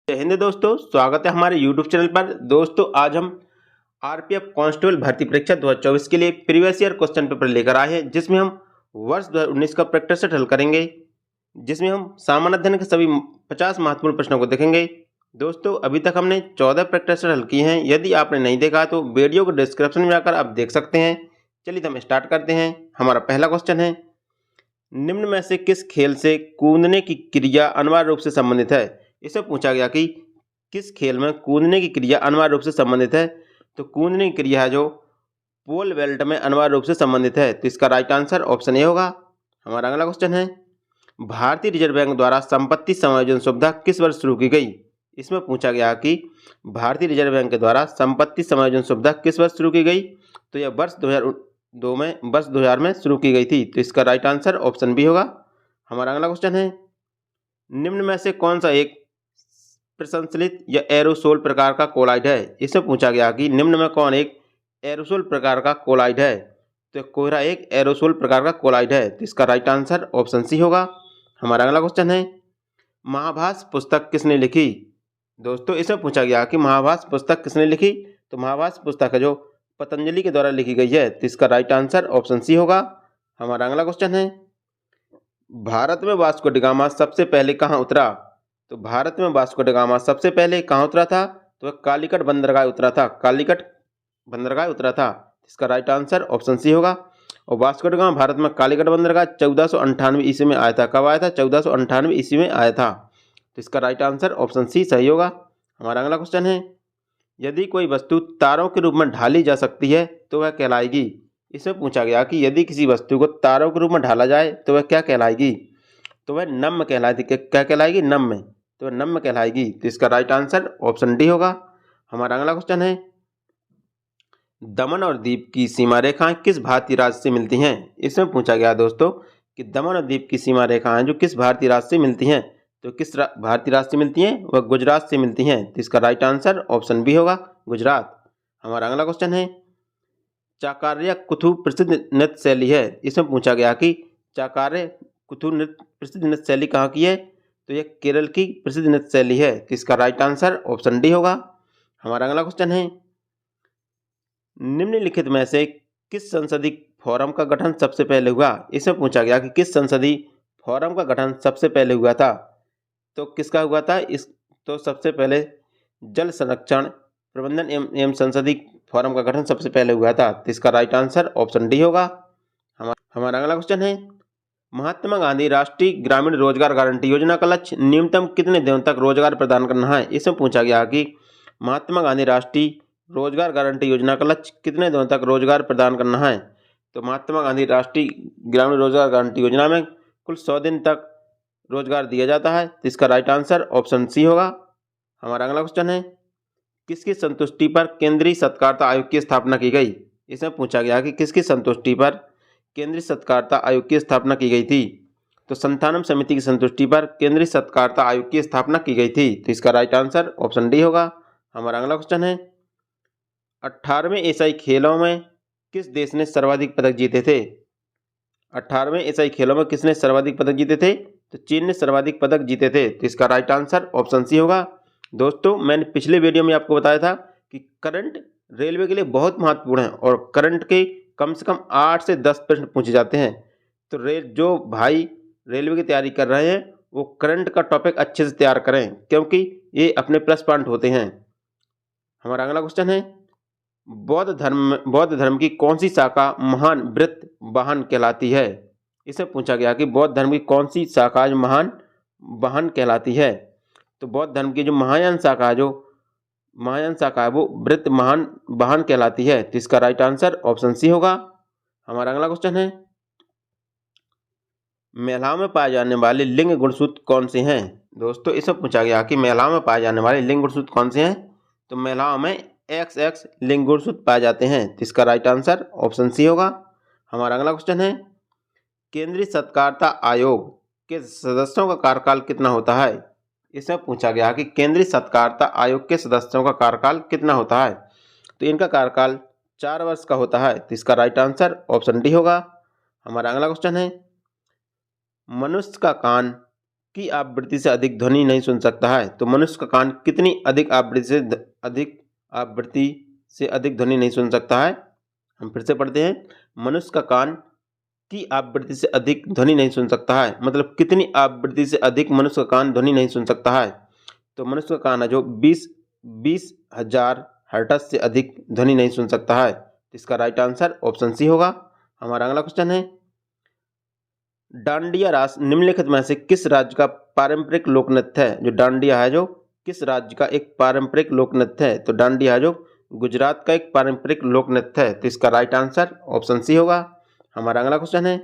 जय हिंद दोस्तों, स्वागत है हमारे YouTube चैनल पर। दोस्तों आज हम आरपीएफ कांस्टेबल भर्ती परीक्षा 2024 के लिए प्रीवियस ईयर क्वेश्चन पेपर लेकर आए हैं, जिसमें हम वर्ष 2019 का प्रैक्टिस सेट हल करेंगे, जिसमें हम सामान्य अध्ययन के सभी 50 महत्वपूर्ण प्रश्नों को देखेंगे। दोस्तों अभी तक हमने 14 प्रैक्टिस सेट हल किए हैं। यदि आपने नहीं देखा तो वीडियो को डिस्क्रिप्शन में जाकर आप देख सकते हैं। चलिए तो हम स्टार्ट करते हैं। हमारा पहला क्वेश्चन है, निम्न में से किस खेल से कूदने की क्रिया अनिवार्य रूप से संबंधित है। इसे पूछा गया कि किस खेल में कूदने की क्रिया अनिवार्य रूप से संबंधित है। तो कूदने की क्रिया है जो पोल बेल्ट में अनिवार्य रूप से संबंधित है। तो इसका राइट आंसर ऑप्शन ए होगा। हमारा अगला क्वेश्चन है, भारतीय रिजर्व बैंक द्वारा संपत्ति समायोजन सुविधा किस वर्ष शुरू की गई। इसमें पूछा गया कि भारतीय रिजर्व बैंक के द्वारा संपत्ति समायोजन सुविधा किस वर्ष शुरू की गई। तो यह वर्ष 2000 में शुरू की गई थी। तो इसका राइट आंसर ऑप्शन बी होगा। हमारा अगला क्वेश्चन है, निम्न में से कौन सा एक प्रसंस्लित या एरोसोल प्रकार का कोलाइड है। इससे पूछा गया कि निम्न में कौन एक एरोसोल प्रकार का कोलाइड है। तो कोहरा एक एरोसोल प्रकार का कोलाइड है। तो इसका राइट आंसर ऑप्शन सी होगा। हमारा अगला क्वेश्चन है, महाभाष्य पुस्तक किसने लिखी। दोस्तों इसमें पूछा गया कि महाभाष्य पुस्तक किसने लिखी। तो महाभाष्य पुस्तक है जो पतंजलि के द्वारा लिखी गई है। तो इसका राइट आंसर ऑप्शन सी होगा। हमारा अगला क्वेश्चन है, भारत में वास्को डी गामा सबसे पहले कहाँ उतरा। तो भारत में वास्को डी गामा सबसे पहले कहाँ उतरा था। तो कालीकट बंदरगाह उतरा था। कालीकट बंदरगाह उतरा था। इसका राइट आंसर ऑप्शन सी होगा। और वास्को डी गामा भारत में कालीकट बंदरगाह 1498 ईस्वी में आया था। कब आया था? 1498 ईस्वी में आया था। तो इसका राइट आंसर ऑप्शन सी सही होगा। हमारा अगला क्वेश्चन है, यदि कोई वस्तु तारों के रूप में ढाली जा सकती है तो वह कहलाएगी। इसमें पूछा गया कि यदि किसी वस्तु को तारों के रूप में ढाला जाए तो वह क्या कहलाएगी। तो वह नम्य कहलाती। क्या कहलाएगी? नम्य। तो वह नम्य कहलाएगी। तो इसका राइट आंसर ऑप्शन डी होगा। हमारा अगला क्वेश्चन है, दमन और दीव की सीमा रेखाएं किस भारतीय राज्य से मिलती हैं। इसमें पूछा गया दोस्तों कि दमन और दीव की सीमा रेखाएं जो किस भारतीय राज्य से मिलती हैं। तो किस भारतीय राज्य से मिलती हैं? वह गुजरात से मिलती हैं। तो इसका राइट आंसर ऑप्शन बी होगा, गुजरात। हमारा अगला क्वेश्चन है, चाकार्य कुथु प्रसिद्ध नृत्य शैली है। इसमें पूछा गया कि चाकार्य कुथु नृत्य प्रसिद्ध नृत्य शैली कहाँ की है। तो यह केरल की प्रसिद्ध नृत्य शैली है। तो इसका राइट आंसर ऑप्शन डी होगा। हमारा अगला क्वेश्चन है, निम्नलिखित में से किस संसदीय फोरम का गठन सबसे पहले हुआ। इसमें पूछा गया कि किस संसदीय फोरम का गठन सबसे पहले हुआ था। तो किसका हुआ था? तो सबसे पहले जल संरक्षण प्रबंधन एवं संसदीय फोरम का गठन सबसे पहले हुआ था। तो इसका राइट आंसर ऑप्शन डी होगा। हमारा अगला क्वेश्चन है, महात्मा गांधी राष्ट्रीय ग्रामीण रोजगार गारंटी योजना का लक्ष्य न्यूनतम कितने दिनों तक रोजगार प्रदान करना है। इसमें पूछा गया कि महात्मा गांधी राष्ट्रीय रोजगार गारंटी योजना का लक्ष्य कितने दिनों तक रोजगार प्रदान करना है। तो महात्मा गांधी राष्ट्रीय ग्रामीण रोजगार गारंटी योजना में कुल 100 दिन तक रोजगार दिया जाता है। तो इसका राइट आंसर ऑप्शन सी होगा। हमारा अगला क्वेश्चन है, किसकी संतुष्टि पर केंद्रीय सत्कारिता आयोग की स्थापना की गई। इसमें पूछा गया कि किसकी संतुष्टि पर केंद्रीय सत्कारिता आयोग की स्थापना की गई थी। तो संतानम समिति की संतुष्टि पर केंद्रीय सत्कारिता आयोग की स्थापना की गई थी। तो इसका राइट आंसर ऑप्शन डी होगा। हमारा अगला क्वेश्चन है, 18वें एशियाई खेलों में किस देश ने सर्वाधिक पदक जीते थे। 18वें एशियाई खेलों में किसने सर्वाधिक पदक जीते थे। तो चीन ने सर्वाधिक पदक जीते थे। तो इसका राइट आंसर ऑप्शन सी होगा। दोस्तों मैंने पिछले वीडियो में आपको बताया था कि करंट रेलवे के लिए बहुत महत्वपूर्ण है और करंट के कम से कम 8 से 10 प्रश्न पूछे जाते हैं। तो जो भाई रेलवे की तैयारी कर रहे हैं वो करंट का टॉपिक अच्छे से तैयार करें, क्योंकि ये अपने प्लस पॉइंट होते हैं। हमारा अगला क्वेश्चन है, बौद्ध धर्म की कौन सी शाखा महान व्रत वाहन कहलाती है। इसे पूछा गया कि बौद्ध धर्म की कौन सी शाखा महान वाहन कहलाती है। तो बौद्ध धर्म की जो महायान शाखा है वो व्रत महान वाहन कहलाती है। तो इसका राइट आंसर ऑप्शन सी होगा। हमारा अगला क्वेश्चन है, महिलाओं में पाए जाने वाले लिंग गुणसूत्र कौन से हैं। दोस्तों इसमें पूछा गया कि महिलाओं में पाए जाने वाले लिंग गुणसूत्र कौन से हैं। तो महिलाओं में XX लिंग गुणसूत्र पाए जाते हैं। तो इसका राइट आंसर ऑप्शन सी होगा। हमारा अगला क्वेश्चन है, केंद्रीय सत्कारिता आयोग के सदस्यों का कार्यकाल कितना होता है। इसमें पूछा गया कि केंद्रीय सत्कारिता आयोग के सदस्यों का कार्यकाल कितना होता है। तो इनका कार्यकाल 4 वर्ष का होता है। तो इसका राइट आंसर ऑप्शन डी होगा। हमारा अगला क्वेश्चन है, मनुष्य का कान की आवृत्ति से अधिक ध्वनि नहीं सुन सकता है। तो मनुष्य का कान कितनी अधिक आवृत्ति से अधिक ध्वनि नहीं सुन सकता है। हम फिर से पढ़ते हैं, मनुष्य का कान की आवृत्ति से अधिक ध्वनि नहीं सुन सकता है, मतलब कितनी आवृत्ति से अधिक मनुष्य का कान ध्वनि नहीं सुन सकता है। तो मनुष्य का कान है जो 20,000 हर्ट्ज से अधिक ध्वनि नहीं सुन सकता है। इसका राइट आंसर ऑप्शन सी होगा। हमारा अगला क्वेश्चन है, डांडिया रास निम्नलिखित में से किस राज्य का पारंपरिक लोक नृत्य है। जो डांडिया है जो किस राज्य का एक पारंपरिक लोक नृत्य है। तो डांडिया है जो गुजरात का एक पारंपरिक लोक नृत्य है। तो इसका राइट आंसर ऑप्शन सी होगा। हमारा अगला क्वेश्चन है,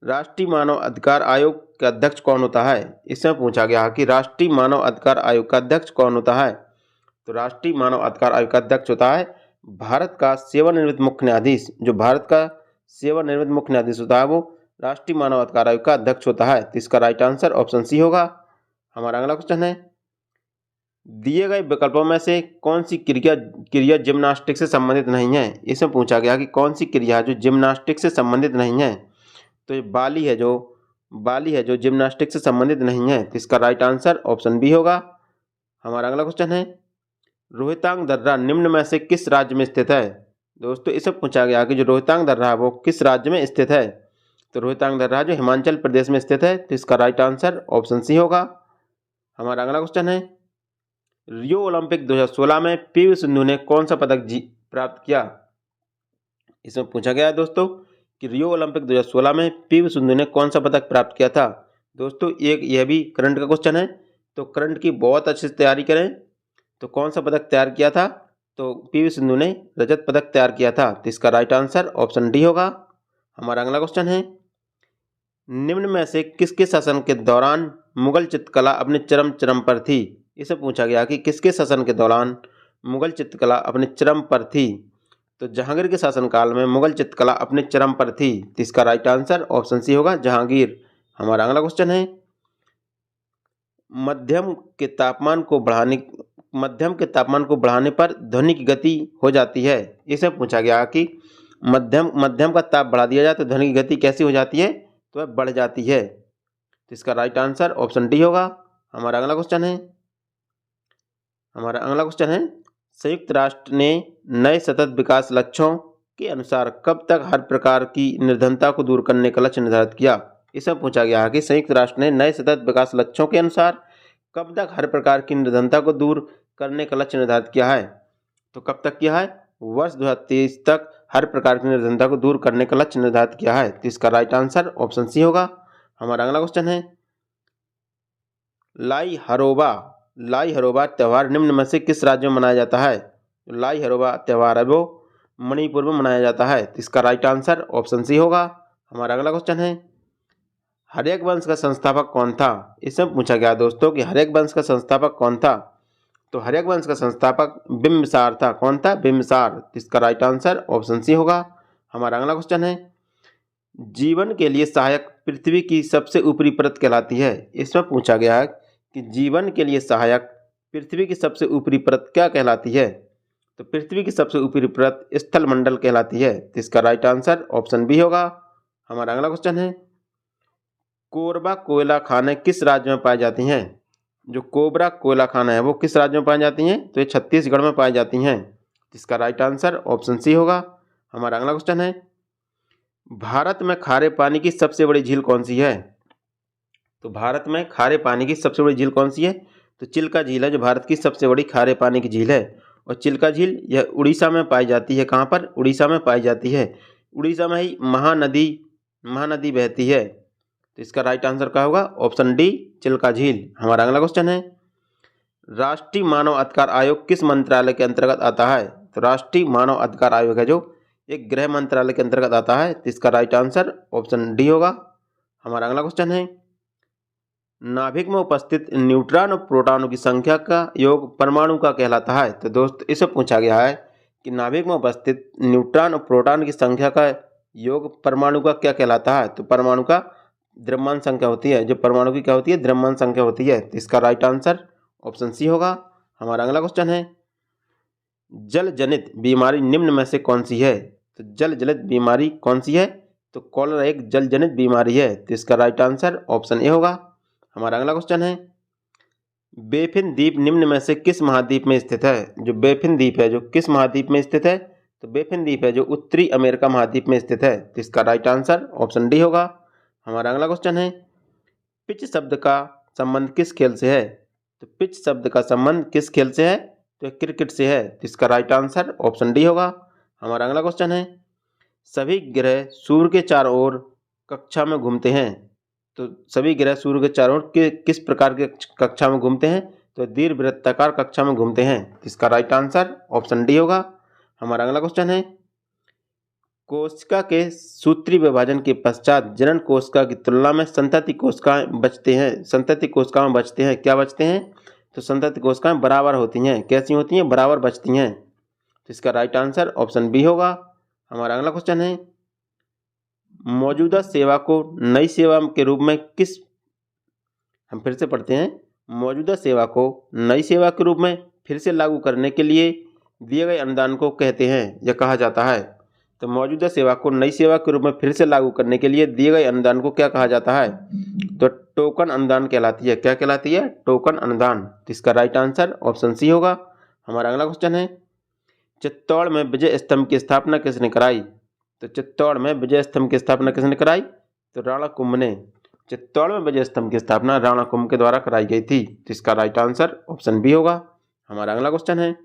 राष्ट्रीय मानव अधिकार आयोग का अध्यक्ष कौन होता है। इसमें पूछा गया कि राष्ट्रीय मानव अधिकार आयोग का अध्यक्ष कौन होता है। तो राष्ट्रीय मानव अधिकार आयोग का अध्यक्ष होता है भारत का सेवानिवृत्त मुख्य न्यायाधीश। जो भारत का सेवानिवृत्त मुख्य न्यायाधीश होता है वो राष्ट्रीय मानव अधिकार आयोग का अध्यक्ष होता है। तो इसका राइट आंसर ऑप्शन सी होगा। हमारा अगला क्वेश्चन है, दिए गए विकल्पों में से कौन सी क्रिया जिम्नास्टिक से संबंधित नहीं है। इसमें पूछा गया कि कौन सी क्रिया जो जिम्नास्टिक से संबंधित नहीं है। तो ये बाली है जो जिम्नास्टिक से संबंधित नहीं है। तो इसका राइट आंसर ऑप्शन बी होगा। हमारा अगला क्वेश्चन है, रोहतांग दर्रा निम्न में से किस राज्य में स्थित है। दोस्तों इसे पूछा गया कि जो रोहतांग दर्रा है वो किस राज्य में स्थित है। तो रोहतांग दर्रा जो हिमाचल प्रदेश में स्थित है। तो इसका राइट आंसर ऑप्शन सी होगा। हमारा अगला क्वेश्चन है, रियो ओलंपिक 2016 में पीवी सिंधु ने कौन सा पदक प्राप्त किया। इसमें पूछा गया है दोस्तों कि रियो ओलंपिक 2016 में पीवी सिंधु ने कौन सा पदक प्राप्त किया था। दोस्तों यह भी करंट का क्वेश्चन है, तो करंट की बहुत अच्छे से तैयारी करें। तो कौन सा पदक तैयार किया था। तो पीवी सिंधु ने रजत पदक तैयार किया था। तो इसका राइट आंसर ऑप्शन डी होगा। हमारा अगला क्वेश्चन है, निम्न में से किसके शासन के दौरान मुगल चित्रकला अपने चरम पर थी। इसे पूछा गया कि किसके शासन के दौरान मुगल चित्रकला अपने चरम पर थी। तो जहांगीर के शासनकाल में मुगल चित्रकला अपने चरम पर थी। तो इसका राइट आंसर ऑप्शन सी होगा, जहांगीर। हमारा अगला क्वेश्चन है, मध्यम के तापमान को बढ़ाने पर ध्वनि की गति हो जाती है। इसे पूछा गया कि मध्यम का ताप बढ़ा दिया जाए तो ध्वनि की गति कैसी हो जाती है। तो वह बढ़ जाती है। तो इसका राइट आंसर ऑप्शन डी होगा। हमारा अगला क्वेश्चन है, संयुक्त राष्ट्र ने नए सतत विकास लक्ष्यों के अनुसार कब तक हर प्रकार की निर्धनता को दूर करने का लक्ष्य निर्धारित किया। इसे पूछा गया है कि संयुक्त राष्ट्र ने नए सतत विकास लक्ष्यों के अनुसार कब तक हर प्रकार की निर्धनता को दूर करने का लक्ष्य निर्धारित किया है। तो कब तक किया है, वर्ष 2023 तक हर प्रकार की निर्धनता को दूर करने का लक्ष्य निर्धारित किया है। तो इसका राइट आंसर ऑप्शन सी होगा। हमारा अगला क्वेश्चन है, लाई हरोबा त्यौहार निम्न में से किस राज्य में मनाया जाता है। लाई हरोबा त्यौहार है वो मणिपुर में मनाया जाता है। तो इसका राइट आंसर ऑप्शन सी होगा। हमारा अगला क्वेश्चन है, हर्यक वंश का संस्थापक कौन था। इसमें पूछा गया दोस्तों कि हर्यक वंश का संस्थापक कौन था। तो हर्यक वंश का संस्थापक बिंबिसार था। कौन था, बिंबिसार। इसका राइट आंसर ऑप्शन सी होगा। हमारा अगला क्वेश्चन है, जीवन के लिए सहायक पृथ्वी की सबसे ऊपरी परत कहलाती है। इसमें पूछा गया है कि जीवन के लिए सहायक पृथ्वी की सबसे ऊपरी परत क्या कहलाती है। तो पृथ्वी की सबसे ऊपरी परत स्थल मंडल कहलाती है। तो इसका राइट आंसर ऑप्शन बी होगा। हमारा अगला क्वेश्चन है, कोरबा कोयला खानें किस राज्य में पाई जाती हैं। जो कोबरा कोयला खाना है वो किस राज्य में पाई जाती हैं। तो ये छत्तीसगढ़ में पाई जाती हैं। इसका राइट आंसर ऑप्शन सी होगा। हमारा अगला क्वेश्चन है, भारत में खारे पानी की सबसे बड़ी झील कौन सी है। तो भारत में खारे पानी की सबसे बड़ी झील कौन सी है। तो चिल्का झील है जो भारत की सबसे बड़ी खारे पानी की झील है। और चिल्का झील यह उड़ीसा में पाई जाती है। कहाँ पर, उड़ीसा में पाई जाती है। उड़ीसा में ही महानदी बहती है। तो इसका राइट आंसर क्या होगा, ऑप्शन डी, चिल्का झील। हमारा अगला क्वेश्चन है, राष्ट्रीय मानव अधिकार आयोग किस मंत्रालय के अंतर्गत आता है। तो राष्ट्रीय मानव अधिकार आयोग है जो एक गृह मंत्रालय के अंतर्गत आता है। तो इसका राइट आंसर ऑप्शन डी होगा। हमारा अगला क्वेश्चन है, नाभिक में उपस्थित न्यूट्रॉन और प्रोटॉनों की संख्या का योग परमाणु का कहलाता है। तो दोस्त इसे पूछा गया है कि नाभिक में उपस्थित न्यूट्रॉन और प्रोटॉन की संख्या का योग परमाणु का क्या कहलाता है। तो परमाणु का द्रव्यमान संख्या होती है। जो परमाणु की क्या होती है, द्रव्यमान संख्या होती है। तो इसका राइट आंसर ऑप्शन सी होगा। हमारा अगला क्वेश्चन है, जल जनित बीमारी निम्न में से कौन सी है। तो जल जनित बीमारी कौन सी है। तो कॉलरा एक जल जनित बीमारी है। तो इसका राइट आंसर ऑप्शन ए होगा। हमारा अगला क्वेश्चन है, बेफिन द्वीप निम्न में से किस महाद्वीप में स्थित है? जो बेफिन द्वीप है जो किस महाद्वीप में स्थित है? तो बेफिन द्वीप है जो उत्तरी अमेरिका महाद्वीप में स्थित है। तो इसका राइट आंसर ऑप्शन डी होगा। हमारा अगला क्वेश्चन है, पिच शब्द का संबंध किस खेल से है? तो पिच शब्द का संबंध किस खेल से है? तो क्रिकेट से है। तो इसका राइट आंसर ऑप्शन डी होगा। हमारा अगला क्वेश्चन है, सभी ग्रह सूर्य के चारों ओर कक्षा में घूमते हैं। तो सभी ग्रह सूर्य के चारों ओर किस प्रकार के कक्षा में घूमते हैं? तो दीर्घवृत्ताकार कक्षा में घूमते हैं। इसका राइट आंसर ऑप्शन डी होगा। हमारा अगला क्वेश्चन है, कोशिका के सूत्री विभाजन के पश्चात जनन कोशिका की तुलना में संतति कोशिकाएं बचते हैं। संतति कोशिकाएं बचते हैं, क्या बचते हैं? तो संतति कोशिकाएं बराबर होती हैं। कैसी होती हैं? बराबर बचती हैं। तो इसका राइट आंसर ऑप्शन बी होगा। हमारा अगला क्वेश्चन है, मौजूदा सेवा को नई सेवा के रूप में किस, हम फिर से पढ़ते हैं, मौजूदा सेवा को नई सेवा के रूप में फिर से लागू करने के लिए दिए गए अनुदान को कहते हैं या कहा जाता है? तो मौजूदा सेवा को नई सेवा के रूप में फिर से लागू करने के लिए दिए गए अनुदान को क्या कहा जाता है? तो टोकन अनुदान कहलाती है। क्या कहलाती है? टोकन अनुदान। तो इसका राइट आंसर ऑप्शन सी होगा। हमारा अगला क्वेश्चन है, चित्तौड़ में विजय स्तंभ की स्थापना किसने कराई? तो चित्तौड़ में विजय स्तंभ की स्थापना किसने कराई? तो राणा कुंभ ने। चित्तौड़ में विजय स्तंभ की स्थापना राणा कुंभ के द्वारा कराई गई थी। तो इसका राइट आंसर ऑप्शन बी होगा। हमारा अगला क्वेश्चन है,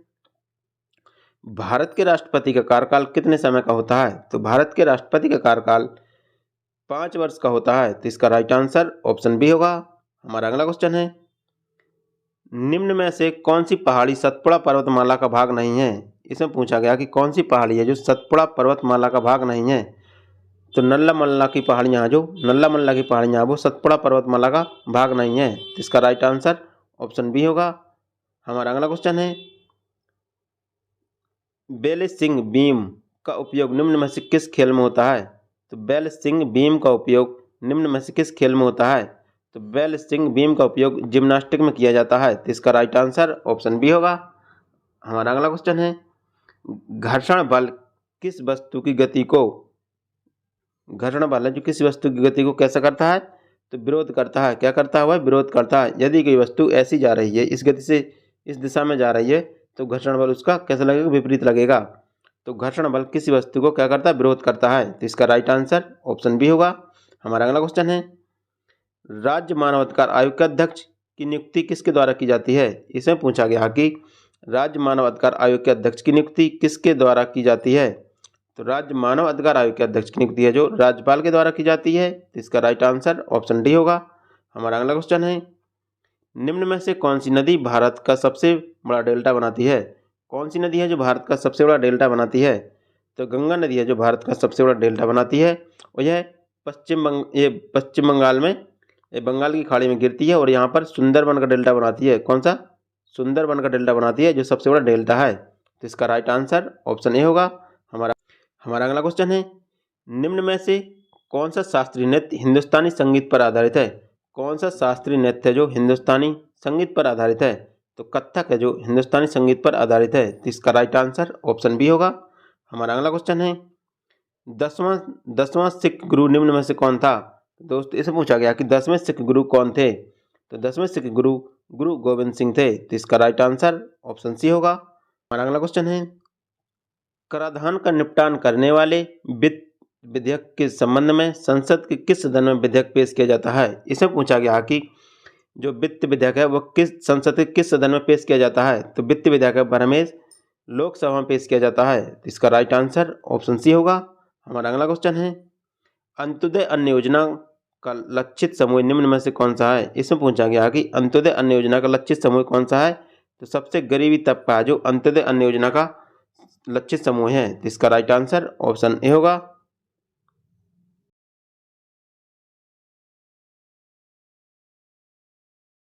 भारत के राष्ट्रपति का कार्यकाल कितने समय का होता है? तो भारत के राष्ट्रपति का कार्यकाल 5 वर्ष का होता है। तो इसका राइट आंसर ऑप्शन बी होगा। हमारा अगला क्वेश्चन है, निम्न में से कौन सी पहाड़ी सतपुड़ा पर्वतमाला का भाग नहीं है? इसमें पूछा गया कि कौन सी पहाड़ी है जो सतपुड़ा पर्वतमाला का भाग नहीं है? तो नल्ला मल्ला की पहाड़ियाँ, जो नल्ला मल्ला की पहाड़ियाँ वो सतपुड़ा पर्वतमाला का भाग नहीं है। तो इसका राइट आंसर ऑप्शन बी होगा। हमारा अगला क्वेश्चन है, बैलेंसिंग बीम का उपयोग निम्न में से किस खेल में होता है? तो बैलेंसिंग बीम का उपयोग निम्न में से किस खेल में होता है? तो बैलेंसिंग बीम का उपयोग जिम्नास्टिक में किया जाता है। तो इसका राइट आंसर ऑप्शन बी होगा। हमारा अगला क्वेश्चन है, घर्षण बल किस वस्तु की गति को, घर्षण बल है जो किसी वस्तु की गति को कैसा करता है? तो विरोध करता है। क्या करता है? वह विरोध करता है। यदि कोई वस्तु ऐसी जा रही है, इस गति से इस दिशा में जा रही है, तो घर्षण बल उसका कैसा लगेगा? विपरीत लगेगा। तो घर्षण बल किसी वस्तु को क्या करता है? विरोध करता है। तो इसका राइट आंसर ऑप्शन बी होगा। हमारा अगला क्वेश्चन है, राज्य मानवाधिकार आयोग के अध्यक्ष की नियुक्ति किसके द्वारा की जाती है? इसमें पूछा गया कि राज्य मानव अधिकार आयोग के अध्यक्ष की नियुक्ति किसके द्वारा की जाती है? तो राज्य मानव अधिकार आयोग के अध्यक्ष की नियुक्ति है जो राज्यपाल के द्वारा की जाती है। तो इसका राइट आंसर ऑप्शन डी होगा। हमारा अगला क्वेश्चन है, निम्न में से कौन सी नदी भारत का सबसे बड़ा डेल्टा बनाती है? कौन सी नदी है जो भारत का सबसे बड़ा डेल्टा बनाती है? तो गंगा नदी है जो भारत का सबसे बड़ा डेल्टा बनाती है, और यह पश्चिम बंगाल में, ये बंगाल की खाड़ी में गिरती है और यहाँ पर सुंदरबन का डेल्टा बनाती है। कौन सा? सुंदरबन का डेल्टा बनाती है जो सबसे बड़ा डेल्टा है। तो इसका राइट आंसर ऑप्शन ए होगा। हमारा अगला क्वेश्चन है, निम्न में से कौन सा शास्त्रीय नृत्य हिंदुस्तानी संगीत पर आधारित है? कौन सा शास्त्रीय नृत्य है जो हिंदुस्तानी संगीत पर आधारित है? तो कथक है जो हिंदुस्तानी संगीत पर आधारित है। तो इसका राइट आंसर ऑप्शन बी होगा। हमारा अगला क्वेश्चन है, दसवां सिख गुरु निम्न में से कौन था? दोस्तों इसे पूछा गया कि 10वें सिख गुरु कौन थे? तो 10वें सिख गुरु गुरु गोविंद सिंह थे। तो इसका राइट आंसर ऑप्शन सी होगा। हमारा अगला क्वेश्चन है, कराधान का निपटान करने वाले वित्त विधेयक के संबंध में संसद के किस सदन में विधेयक पेश किया जाता है? इसमें पूछा गया कि जो वित्त विधेयक है वह किस संसद के किस सदन में पेश किया जाता है? तो वित्त विधेयक हमेशा लोकसभा में पेश किया जाता है। तो इसका राइट आंसर ऑप्शन सी होगा। हमारा अगला क्वेश्चन है, अंत्योदय अन्न योजना का लक्षित समूह निम्न में से कौन सा है? इसमें पूछा गया कि अंत्योदय अन्न योजना का लक्षित समूह कौन सा है? तो सबसे गरीबी तबका जो अंत्योदय अन्न योजना का लक्षित समूह है। तो इसका राइट आंसर ऑप्शन ए होगा।